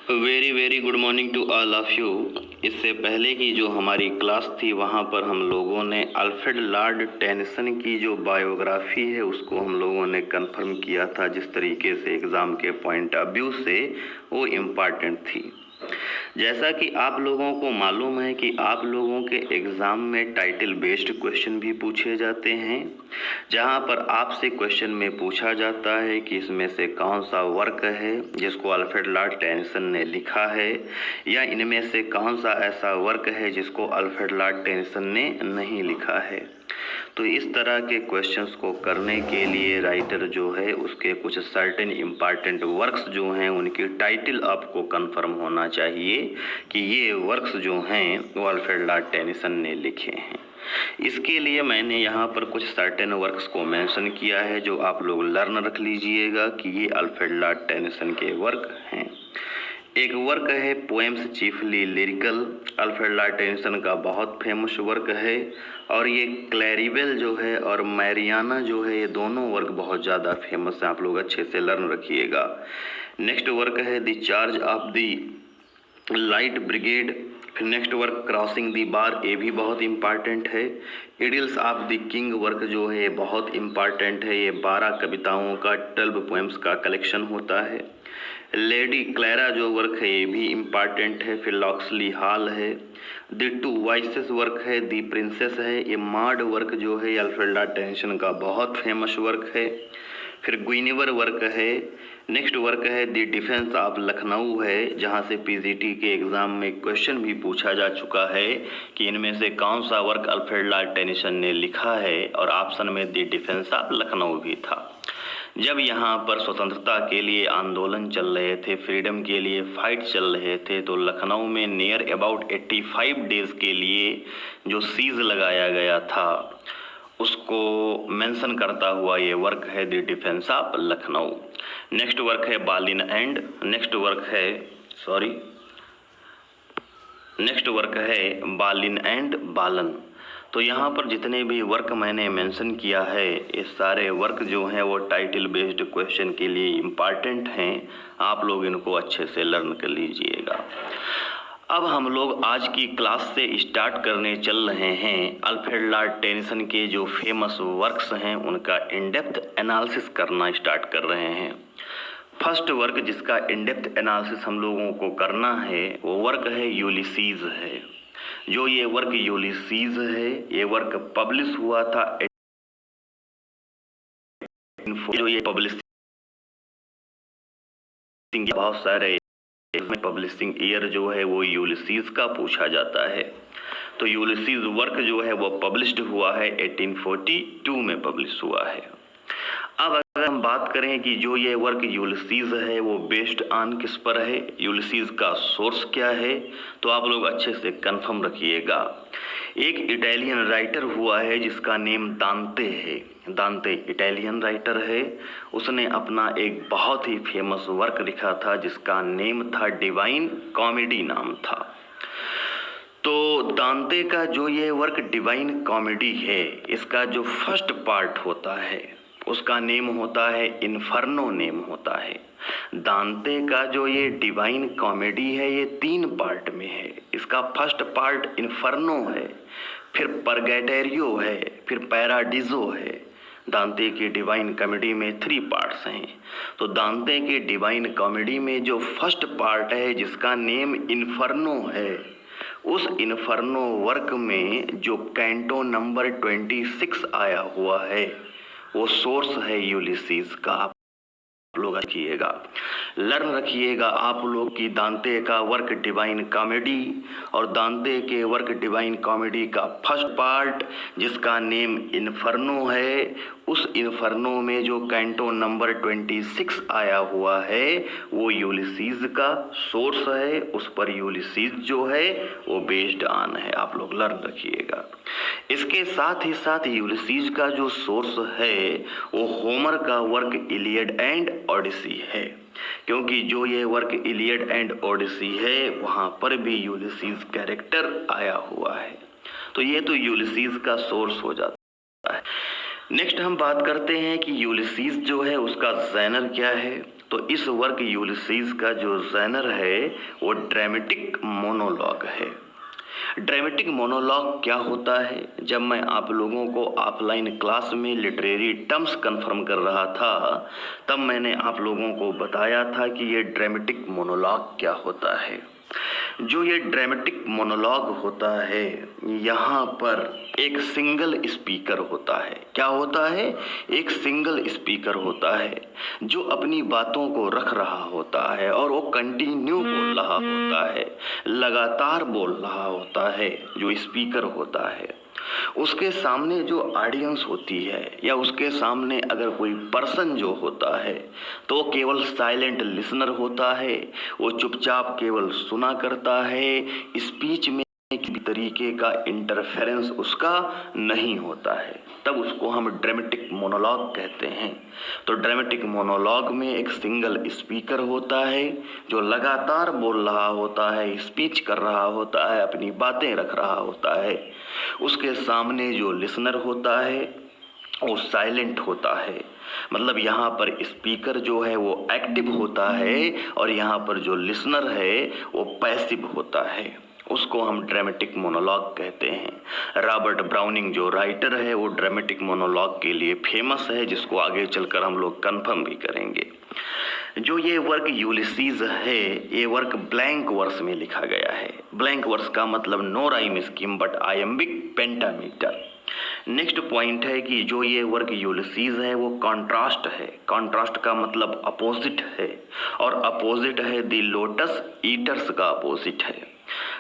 Very very good morning to all of you. इससे पहले की जो हमारी क्लास थी वहाँ पर हम लोगों ने अल्फ्रेड लॉर्ड टेनिसन की जो बायोग्राफी है उसको हम लोगों ने कंफर्म किया था। जिस तरीके से एग्ज़ाम के पॉइंट ऑफ व्यू से वो इम्पॉर्टेंट थी। जैसा कि आप लोगों को मालूम है कि आप लोगों के एग्ज़ाम में टाइटल बेस्ड क्वेश्चन भी पूछे जाते हैं, जहां पर आपसे क्वेश्चन में पूछा जाता है कि इसमें से कौन सा वर्क है जिसको अल्फ्रेड लॉर्ड टेनिसन ने लिखा है, या इनमें से कौन सा ऐसा वर्क है जिसको अल्फ्रेड लॉर्ड टेनिसन ने नहीं लिखा है। तो इस तरह के क्वेश्चंस को करने के लिए राइटर जो है उसके कुछ सर्टेन इम्पॉर्टेंट वर्क्स जो हैं उनकी टाइटल आपको कंफर्म होना चाहिए कि ये वर्क्स जो हैं वो अल्फ्रेड लॉर्ड टेनिसन ने लिखे हैं। इसके लिए मैंने यहाँ पर कुछ सर्टेन वर्क्स को मेंशन किया है जो आप लोग लर्न रख लीजिएगा कि ये अल्फ्रेड लॉर्ड टेनिसन के वर्क हैं। एक वर्क है poems chiefly lyrical, Alfred Lord Tennyson का बहुत फेमस वर्क है। और ये क्लैरिबेल जो है और मैरियाना जो है ये दोनों वर्क बहुत ज़्यादा फेमस हैं, आप लोग अच्छे से लर्न रखिएगा। नेक्स्ट वर्क है the charge of the light brigade. फिर नेक्स्ट वर्क क्रॉसिंग दी बार, ये भी बहुत इम्पॉर्टेंट है। इडिल्स ऑफ द किंग वर्क जो है बहुत इम्पॉर्टेंट है, ये 12 कविताओं का 12 पोएम्स का कलेक्शन होता है। लेडी क्लैरा जो वर्क है ये भी इम्पॉर्टेंट है। फिर लॉक्सली हॉल है। द टू वॉइसेस वर्क है, दी प्रिंसेस है, ये माड वर्क जो है अल्फ्रेड लॉर्ड टेनिसन का बहुत फेमस वर्क है। फिर गुइनेवर वर्क है। नेक्स्ट वर्क है द डिफेंस ऑफ लखनऊ है, जहाँ से पीजीटी के एग्ज़ाम में क्वेश्चन भी पूछा जा चुका है कि इनमें से कौन सा वर्क अल्फ्रेड लॉर्ड टेनिसन ने लिखा है, और ऑप्शन में द डिफेंस ऑफ लखनऊ भी था। जब यहाँ पर स्वतंत्रता के लिए आंदोलन चल रहे थे, फ्रीडम के लिए फाइट चल रहे थे, तो लखनऊ में नियर अबाउट 85 डेज के लिए जो सीज लगाया गया था उसको मेंशन करता हुआ ये वर्क है the defence of Lucknow. Next work है बालिन एंड, नेक्स्ट वर्क है बालिन एंड बालन। तो यहाँ पर जितने भी वर्क मैंने मेंशन किया है ये सारे वर्क जो हैं वो टाइटल बेस्ड क्वेश्चन के लिए इम्पॉर्टेंट हैं, आप लोग इनको अच्छे से लर्न कर लीजिएगा। अब हम लोग आज की क्लास से स्टार्ट करने चल रहे हैं अल्फ्रेड लॉर्ड टेनिसन के जो फेमस वर्क्स हैं उनका इन डेप्थ एनालिसिस करना स्टार्ट कर रहे हैं। फर्स्ट वर्क जिसका इन डेप्थ एनालिसिस हम लोगों को करना है वो वर्क है यूलिसीज है। जो ये वर्क यूलिसीज है ये वर्क पब्लिश हुआ था जो ये पब्लिशिंग बहुत सारे इसमें पब्लिशिंग ईयर जो है वो यूलिसीज का पूछा जाता है। तो यूलिसीज वर्क जो है वो पब्लिश्ड हुआ है 1842 में पब्लिश हुआ है। अब अगर हम बात करें कि जो ये वर्क यूलिसीज है वो बेस्ड ऑन किस पर है, यूलिसीज का सोर्स क्या है, तो आप लोग अच्छे से कंफर्म रखिएगा। एक इटालियन राइटर हुआ है जिसका नेम दांते है। दांते इटालियन राइटर है, उसने अपना एक बहुत ही फेमस वर्क लिखा था जिसका नेम था डिवाइन कॉमेडी नाम था। तो दांते का जो ये वर्क डिवाइन कॉमेडी है इसका जो फर्स्ट पार्ट होता है उसका नेम होता है इन्फर्नो नेम होता है। दांते का जो ये डिवाइन कॉमेडी है ये 3 पार्ट में है। इसका फर्स्ट पार्ट इन्फर्नो है, फिर परगैटेरियो है, फिर पैराडिजो है। दांते की डिवाइन कॉमेडी में 3 पार्ट्स हैं। तो दांते की डिवाइन कॉमेडी में जो फर्स्ट पार्ट है जिसका नेम इन्फर्नो है, उस इन्फर्नो वर्क में जो कैंटो नंबर 26 आया हुआ है वो सोर्स है यूलिसीज का। आप लोग रखिएगा, लर्न रखिएगा आप लोग की दांते का वर्क डिवाइन कॉमेडी और दांते के वर्क डिवाइन कॉमेडी का फर्स्ट पार्ट जिसका नेम इन्फर्नो है, उस इन्फर्नो में जो कैंटो नंबर 26 आया हुआ है वो यूलिसीज का सोर्स है। उस पर यूलिसीज जो है वो बेस्ड ऑन है, आप लोग लर्न रखिएगा। इसके साथ ही साथ यूलिसीज का जो सोर्स है वो होमर का वर्क इलियड एंड ओडिसी है, क्योंकि जो ये वर्क इलियड एंड ओडिसी है वहाँ पर भी यूलिसीज कैरेक्टर आया हुआ है। तो ये तो यूलिसीज का सोर्स हो जाता है। नेक्स्ट हम बात करते हैं कि यूलिसीज जो है उसका जैनर क्या है। तो इस वर्क यूलिसीज का जो जैनर है वो ड्रामेटिक मोनोलॉग है। ड्रामेटिक मोनोलॉग क्या होता है? जब मैं आप लोगों को ऑफलाइन क्लास में लिटरेरी टर्म्स कंफर्म कर रहा था तब मैंने आप लोगों को बताया था कि ये ड्रामेटिक मोनोलॉग क्या होता है। जो ये ड्रामेटिक मोनोलॉग होता है यहाँ पर एक सिंगल स्पीकर होता है। क्या होता है? एक सिंगल स्पीकर होता है जो अपनी बातों को रख रहा होता है और वो कंटिन्यू बोल रहा होता है, लगातार बोल रहा होता है। जो स्पीकर होता है उसके सामने जो ऑडियंस होती है या उसके सामने अगर कोई पर्सन जो होता है तो वो केवल साइलेंट लिसनर होता है। वो चुपचाप केवल सुना करता है। स्पीच में किसी तरीके का इंटरफेरेंस उसका नहीं होता है, तब उसको हम ड्रामेटिक मोनोलॉग कहते हैं। तो ड्रामेटिक मोनोलॉग में एक सिंगल स्पीकर होता है जो लगातार बोल रहा होता है, स्पीच कर रहा होता है, अपनी बातें रख रहा होता है। उसके सामने जो लिसनर होता है वो साइलेंट होता है। मतलब यहाँ पर स्पीकर जो है वो एक्टिव होता है और यहाँ पर जो लिसनर है वो पैसिव होता है। उसको हम ड्रामेटिक मोनोलॉग कहते हैं। रॉबर्ट ब्राउनिंग जो राइटर है वो ड्रामेटिक मोनोलॉग के लिए फेमस है, जिसको आगे चलकर हम लोग कन्फर्म भी करेंगे। जो ये वर्क यूलिसीज है ये वर्क ब्लैंक वर्स में लिखा गया है। ब्लैंक वर्स का मतलब no rhyme scheme but iambic pentameter. Next point है कि जो ये वर्क यूलिसीज है वो कॉन्ट्रास्ट है। कॉन्ट्रास्ट का मतलब अपोजिट है और अपोजिट है द लोटस ईटर्स का अपोजिट है।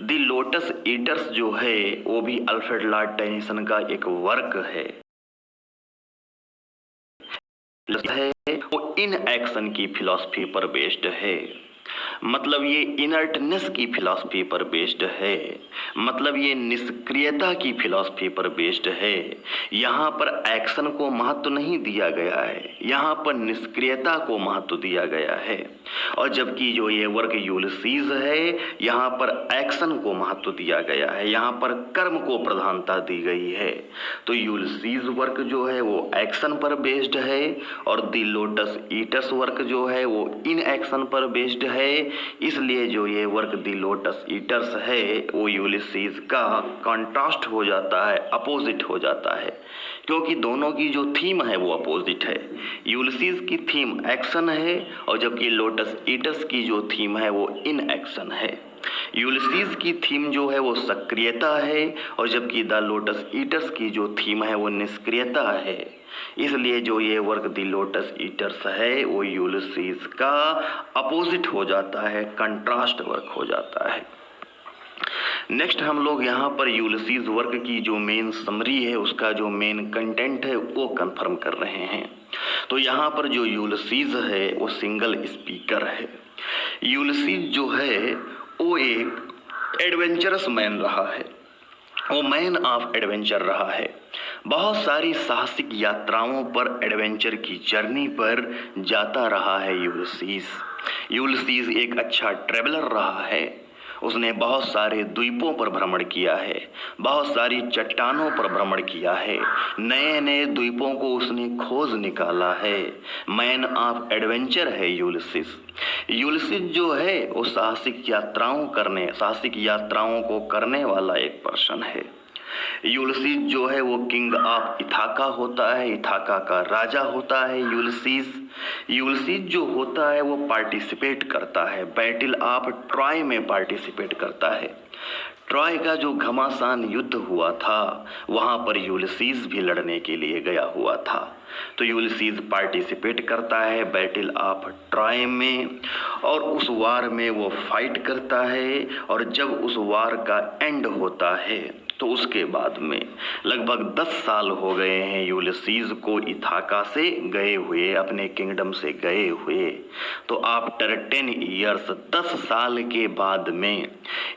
द लोटस ईटर्स जो है वो भी अल्फ्रेड लॉर्ड टेनिसन का एक वर्क है। वो इन एक्शन की फिलॉसफी पर बेस्ड है। मतलब ये इनर्टनेस की फिलॉसफी पर बेस्ड है। मतलब ये निष्क्रियता की फिलॉसफी पर बेस्ड है। यहाँ पर एक्शन को महत्व नहीं दिया गया है, यहाँ पर निष्क्रियता को महत्व दिया गया है। और जबकि जो ये वर्क यूलिसीज है यहाँ पर एक्शन को महत्व दिया गया है, यहाँ पर कर्म को प्रधानता दी गई है। तो यूलिसीज वर्क जो है वो एक्शन पर बेस्ड है और द लोटस ईटर्स वर्क जो है वो इन एक्शन पर बेस्ड है। इसलिए जो ये वर्क द लोटस ईटर्स है वो यूलिसीज का कॉन्ट्रास्ट हो जाता है, अपोजिट हो जाता है, क्योंकि दोनों की जो थीम है वो अपोजिट है। यूलिसीज की थीम एक्शन है और जबकि लोटस ईटर्स की जो थीम है वो इन एक्शन है। यूलिसीज की थीम जो है वो सक्रियता है और जबकि द लोटस ईटर्स की जो थीम है वो निष्क्रियता है। इसलिए जो ये वर्क द लोटस ईटर्स है वो यूलिसीज का अपोजिट हो जाता है, कंट्रास्ट वर्क हो जाता है। नेक्स्ट हम लोग यहाँ पर यूलिसीज वर्क की जो मेन समरी है उसका जो मेन कंटेंट है वो कंफर्म कर रहे हैं। तो यहाँ पर जो यूलिसीज है वो सिंगल स्पीकर है। यूलिसीज जो है वो एक एडवेंचरस मैन रहा है, वो मैन ऑफ एडवेंचर रहा है। बहुत सारी साहसिक यात्राओं पर एडवेंचर की जर्नी पर जाता रहा है यूलिसीज। यूलिसीज एक अच्छा ट्रेवलर रहा है। उसने बहुत सारे द्वीपों पर भ्रमण किया है, बहुत सारी चट्टानों पर भ्रमण किया है, नए नए द्वीपों को उसने खोज निकाला है। मैन ऑफ एडवेंचर है यूलिसीज। यूलिसीज जो है वो साहसिक यात्राओं को करने वाला एक पर्सन है। यूलिसीज जो है वो किंग ऑफ इथाका होता है, इथाका का राजा होता है यूलिसीज। यूलिसीज जो होता है वो पार्टिसिपेट करता है, बैटल ऑफ ट्रॉय में पार्टिसिपेट करता है। ट्रॉय का जो घमासान युद्ध हुआ था वहाँ पर यूलिसीज भी लड़ने के लिए गया हुआ था। तो यूलिसीज पार्टिसिपेट करता है बैटल ऑफ ट्रॉय में और उस वार में वो फाइट करता है। और जब उस वार का एंड होता है तो उसके बाद में लगभग 10 साल हो गए हैं यूलिसीज को इथाका से गए हुए, अपने किंगडम से गए हुए। तो आफ्टर 10 ईयर्स 10 साल के बाद में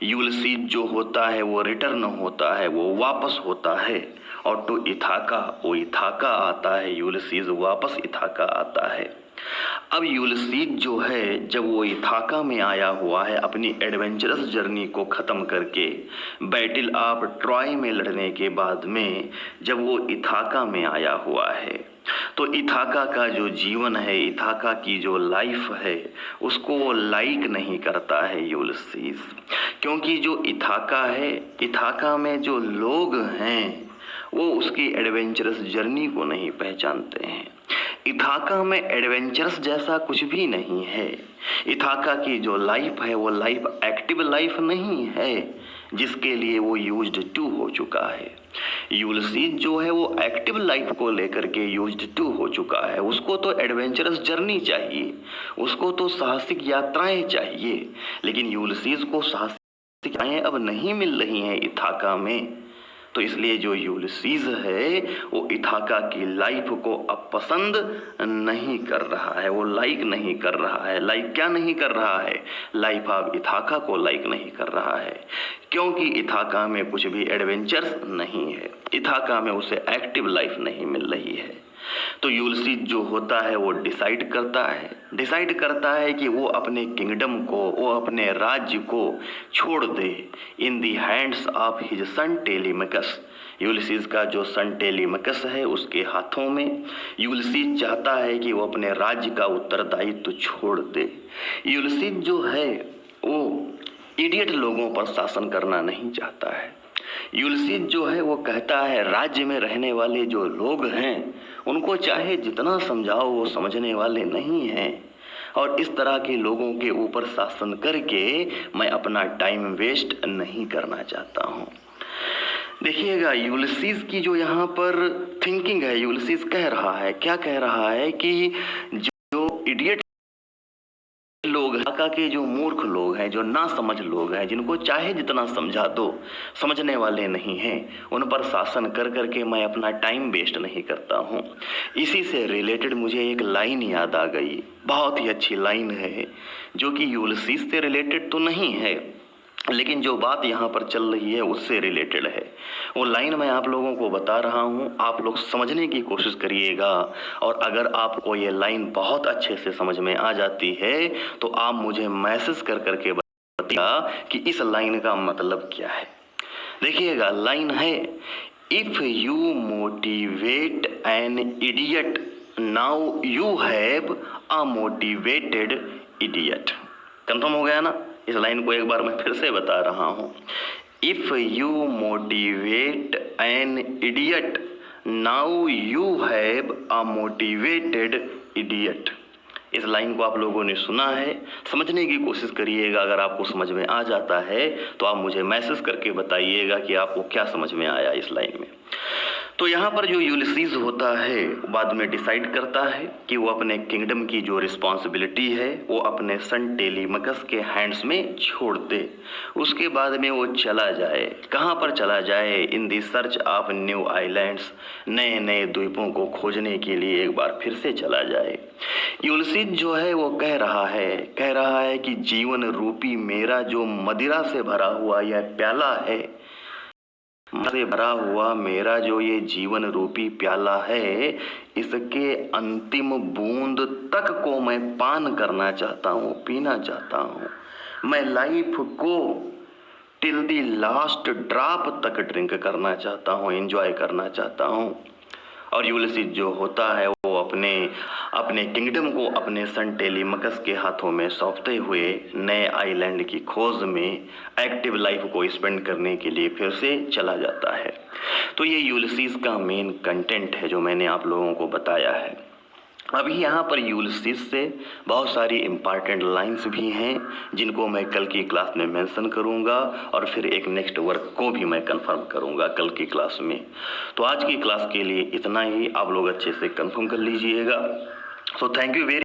यूलिसीज जो होता है वो रिटर्न होता है, वो वापस होता है और टू इथाका, वो इथाका आता है। यूलिसीज वापस इथाका आता है। अब यूलिसीज जो है जब वो इथाका में आया हुआ है अपनी एडवेंचरस जर्नी को ख़त्म करके बैटल ऑफ ट्रॉय में लड़ने के बाद में जब वो इथाका में आया हुआ है तो इथाका का जो जीवन है, इथाका की जो लाइफ है, उसको वो लाइक नहीं करता है यूलिसीज। क्योंकि जो इथाका है, इथाका में जो लोग हैं वो उसकी एडवेंचरस जर्नी को नहीं पहचानते हैं। इथाका में एडवेंचरस जैसा कुछ भी नहीं है। इथाका की जो लाइफ है वो लाइफ एक्टिव लाइफ नहीं है जिसके लिए वो यूज्ड टू हो चुका है। यूलिसीज जो है वो एक्टिव लाइफ को लेकर के यूज्ड टू हो चुका है। उसको तो एडवेंचरस जर्नी चाहिए, उसको तो साहसिक यात्राएं चाहिए, लेकिन यूलिसीज को साहसिक यात्राएं अब नहीं मिल रही हैं इथाका में। तो इसलिए जो यूलिसीज है वो इथाका की लाइफ को अब पसंद नहीं कर रहा है, वो लाइक नहीं कर रहा है। लाइक क्या नहीं कर रहा है? लाइफ ऑफ इथाका को लाइक नहीं कर रहा है, क्योंकि इथाका में कुछ भी एडवेंचर्स नहीं है, इथाका में उसे एक्टिव लाइफ नहीं मिल रही है। तो यूलिसीज जो होता है वो डिसाइड करता है कि वो अपने किंगडम को, वो अपने राज्य को छोड़ दे in the hands of his son Telemachus. Ulysses का जो सन टेलीमेकस है उसके हाथों में यूलिसीज चाहता है कि वो अपने राज्य का उत्तरदायित्व छोड़ दे। यूलिसीज जो है वो इडियट लोगों पर शासन करना नहीं चाहता है। यूलिसीज जो है वो कहता है राज्य में रहने वाले जो लोग हैं उनको चाहे जितना समझाओ वो समझने वाले नहीं हैं, और इस तरह के लोगों के ऊपर शासन करके मैं अपना टाइम वेस्ट नहीं करना चाहता हूँ। देखिएगा यूलिसीज की जो यहाँ पर थिंकिंग है, यूलिसीज कह रहा है, क्या कह रहा है कि जो इडियट लोग, इथाका के जो मूर्ख लोग हैं, जो ना समझ लोग हैं, जिनको चाहे जितना समझा दो समझने वाले नहीं हैं, उन पर शासन कर करके मैं अपना टाइम वेस्ट नहीं करता हूँ। इसी से रिलेटेड मुझे एक लाइन याद आ गई, बहुत ही अच्छी लाइन है जो कि यूलिसीज से रिलेटेड तो नहीं है लेकिन जो बात यहाँ पर चल रही है उससे रिलेटेड है। वो लाइन मैं आप लोगों को बता रहा हूँ, आप लोग समझने की कोशिश करिएगा, और अगर आपको ये लाइन बहुत अच्छे से समझ में आ जाती है तो आप मुझे मैसेज कर करके बताइएगा कि इस लाइन का मतलब क्या है। देखिएगा लाइन है, if you motivate an idiot now you have a motivated idiot. Confirm हो गया ना? इस लाइन को एक बार मैं फिर से बता रहा हूँ, if you motivate an idiot now you have a motivated idiot. इस लाइन को आप लोगों ने सुना है, समझने की कोशिश करिएगा। अगर आपको समझ में आ जाता है तो आप मुझे मैसेज करके बताइएगा कि आपको क्या समझ में आया इस लाइन में। तो यहाँ पर जो यूलिसीज होता है बाद में डिसाइड करता है कि वो अपने किंगडम की जो रिस्पॉन्सिबिलिटी है वो अपने सन टेलीमेकस के हैंड्स में छोड़ दे। उसके बाद में वो चला जाए, कहाँ पर चला जाए? In the search of new islands, नए नए द्वीपों को खोजने के लिए एक बार फिर से चला जाए। यूलिसीज जो है वो कह रहा है कि जीवन रूपी मेरा जो मदिरा से भरा हुआ यह प्याला है, से भरा हुआ मेरा जो ये जीवन रूपी प्याला है, इसके अंतिम बूंद तक को मैं पान करना चाहता हूँ, पीना चाहता हूँ। मैं लाइफ को टिल दी लास्ट ड्रॉप तक ड्रिंक करना चाहता हूँ, एंजॉय करना चाहता हूँ। और यूलिसीज जो होता है वो अपने किंगडम को अपने सन टेलीमेकस के हाथों में सौंपते हुए नए आइलैंड की खोज में एक्टिव लाइफ को स्पेंड करने के लिए फिर से चला जाता है। तो ये यूलिसीज का मेन कंटेंट है जो मैंने आप लोगों को बताया है। अभी यहाँ पर यूलिसीज से बहुत सारी इम्पॉर्टेंट लाइंस भी हैं जिनको मैं कल की क्लास में मेंशन करूँगा, और फिर एक नेक्स्ट वर्क को भी मैं कंफर्म करूँगा कल की क्लास में। तो आज की क्लास के लिए इतना ही, आप लोग अच्छे से कंफर्म कर लीजिएगा। So thank you very